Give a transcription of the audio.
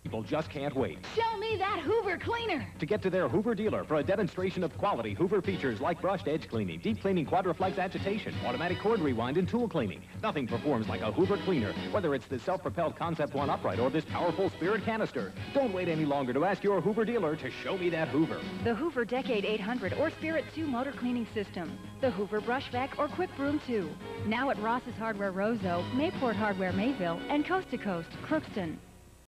People just can't wait Show me that Hoover cleaner. to get to their Hoover dealer for a demonstration of quality Hoover features like brushed edge cleaning, deep cleaning quadriflex agitation, automatic cord rewind, and tool cleaning. Nothing performs like a Hoover cleaner, whether it's the self-propelled Concept 1 upright or this powerful Spirit canister. Don't wait any longer to ask your Hoover dealer to show me that Hoover. The Hoover Decade 800 or Spirit 2 motor cleaning system. The Hoover Brush Vac or Quick Broom 2. Now at Ross's Hardware Roseau, Mayport Hardware Mayville, and Coast to Coast, Crookston.